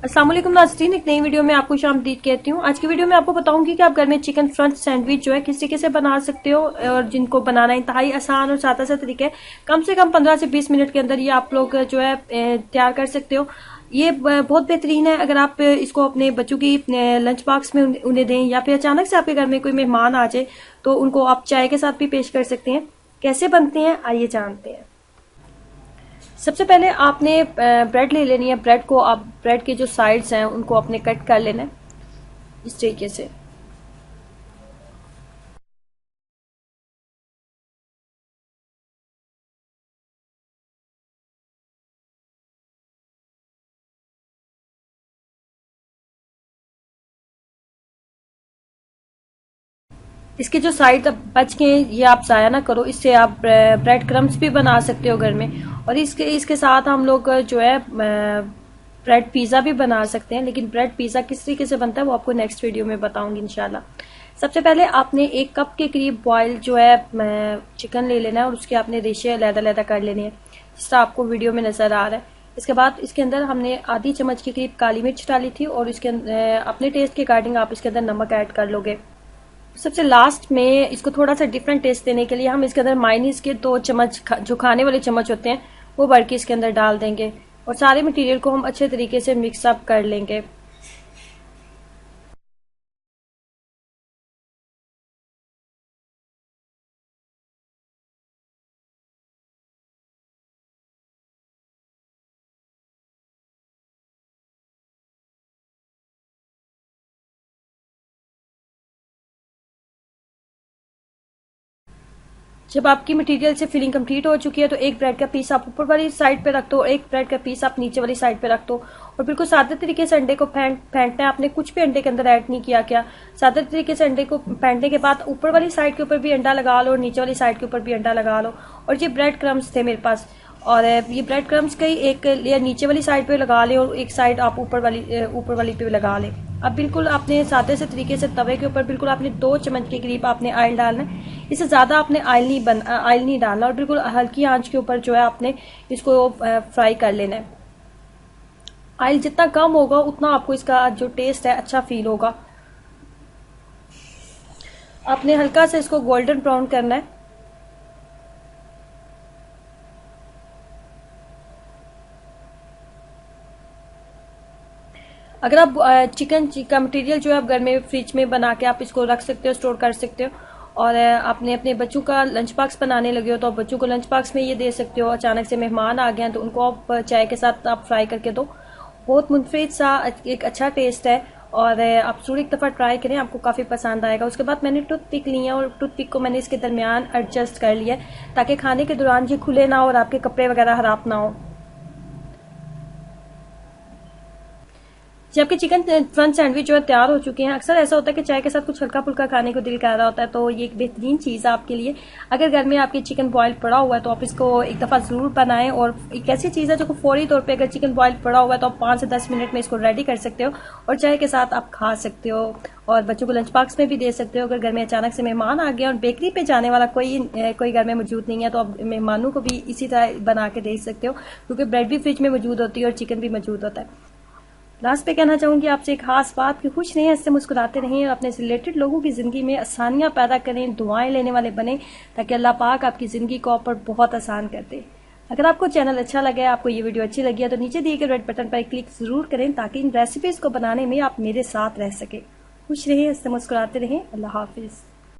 अस्सलाम वालेकुम नाज़रीन, एक नई वीडियो में आपको खुशामदीद कहती हूँ। आज की वीडियो में आपको बताऊंगी कि आप घर में चिकन फ्रंट सैंडविच जो है किस तरीके से बना सकते हो और जिनको बनाना इंतहाई आसान और सादा सा तरीका है। कम से कम 15 से 20 मिनट के अंदर ये आप लोग जो है तैयार कर सकते हो। ये बहुत बेहतरीन है अगर आप इसको अपने बच्चों की लंच बॉक्स में उन्हें दें, या फिर अचानक से आपके घर में कोई मेहमान आ जाए तो उनको आप चाय के साथ भी पेश कर सकते हैं। कैसे बनते हैं आइए जानते हैं। सबसे पहले आपने ब्रेड ले लेनी है। ब्रेड को आप ब्रेड के जो साइड्स हैं उनको आपने कट कर लेना है इस तरीके से। इसके जो साइड बच गए ये आप जाया ना करो, इससे आप ब्रेड क्रम्स भी बना सकते हो घर में। और इसके इसके साथ हम लोग जो है ब्रेड पिज़्ज़ा भी बना सकते हैं, लेकिन ब्रेड पिज़्ज़ा किस तरीके से बनता है वो आपको नेक्स्ट वीडियो में बताऊंगी इंशाल्लाह। सबसे पहले आपने 1 कप के करीब बॉयल जो है चिकन ले लेना है और उसके आपने रेशे अलग-अलग कर लेने हैं, जिस तरह आपको वीडियो में नजर आ रहा है। इसके बाद इसके अंदर हमने आधी चम्मच के करीब काली मिर्च डाली थी और इसके अपने टेस्ट के अकॉर्डिंग आप इसके अंदर नमक ऐड कर लोगे। सबसे लास्ट में इसको थोड़ा सा डिफरेंट टेस्ट देने के लिए हम इसके अंदर मायोनीज के 2 चम्मच जो खाने वाले चम्मच होते हैं वो भर के इसके अंदर डाल देंगे और सारे मटेरियल को हम अच्छे तरीके से मिक्स अप कर लेंगे। जब आपकी मटेरियल से फिलिंग कंप्लीट हो चुकी है तो एक ब्रेड का पीस आप ऊपर वाली साइड पे रख दो और एक ब्रेड का पीस आप नीचे वाली साइड पे रख दो और बिल्कुल सादे तरीके से अंडे को फेंटना है। आपने कुछ भी अंडे के अंदर ऐड नहीं किया। क्या सादे तरीके से अंडे को फेंटने के बाद ऊपर वाली साइड के ऊपर भी अंडा लगा लो और नीचे वाली साइड के ऊपर भी अंडा लगा लो। और ये ब्रेड क्रम्स थे मेरे पास और ये ब्रेड क्रम्स का एक लेयर नीचे वाली साइड पे लगा ले और एक साइड आप ऊपर वाली पे लगा ले। अब बिल्कुल आपने सादे से तरीके से तवे के ऊपर बिल्कुल आपने 2 चम्मच के करीब आपने ऑयल डालना है। इससे ज्यादा आपने ऑयल नहीं डालना और बिल्कुल हल्की आंच के ऊपर जो है आपने इसको फ्राई कर लेना है। ऑयल जितना कम होगा उतना आपको इसका जो टेस्ट है अच्छा फील होगा। आपने हल्का से इसको गोल्डन ब्राउन करना है। अगर आप चिकन का मटेरियल जो है आप घर में फ्रिज में बना के आप इसको रख सकते हो, स्टोर कर सकते हो। और आपने अपने बच्चों का लंच बॉक्स बनाने लगे हो तो आप बच्चों को लंच बॉक्स में ये दे सकते हो। अचानक से मेहमान आ गए हैं तो उनको आप चाय के साथ आप फ्राई करके दो। बहुत मुनफरिद सा एक अच्छा टेस्ट है और आप जरूर एक दफ़ा ट्राई करें, आपको काफ़ी पसंद आएगा। उसके बाद मैंने टूथ पिक ली है और टूथ पिक को मैंने इसके दरमियान एडजस्ट कर लिया ताकि खाने के दौरान ये खुले ना हो और आपके कपड़े वगैरह खराब ना हो। जब आपके चिकन फ्रंट सैंडविच जो है तैयार हो चुके हैं, अक्सर ऐसा होता है कि चाय के साथ कुछ हल्का फुल्का खाने को दिल कर रहा होता है, तो ये एक बेहतरीन चीज़ है आपके लिए। अगर घर में आपके चिकन बॉयल पड़ा हुआ है तो आप इसको एक दफ़ा ज़रूर बनाएं। और एक ऐसी चीज़ है जो फौरी तौर पे अगर चिकन बॉयल पड़ा हुआ है तो आप 5 से 10 मिनट में इसको रेडी कर सकते हो और चाय के साथ आप खा सकते हो और बच्चों को लंच बॉक्स में भी दे सकते हो। अगर घर में अचानक से मेहमान आ गया और बेकरी पे जाने वाला कोई घर में मौजूद नहीं है तो आप मेहमानों को भी इसी तरह बना के दे सकते हो, क्योंकि ब्रेड भी फ्रिज में मौजूद होती है और चिकन भी मौजूद होता है। लास्ट पे कहना चाहूंगी आपसे एक खास बात कि खुश रहें, इससे मुस्कुराते रहें और अपने से रिलेटेड लोगों की जिंदगी में आसानियां पैदा करें, दुआएं लेने वाले बने ताकि अल्लाह पाक आपकी जिंदगी को आप पर बहुत आसान कर दे। अगर आपको चैनल अच्छा लगे, आपको ये वीडियो अच्छी लगी है तो नीचे दिए गए रेड बटन पर क्लिक जरूर करें ताकि इन रेसिपीज को बनाने में आप मेरे साथ रह सके। खुश रहें, इससे मुस्कुराते रहें। अल्लाह हाफिज।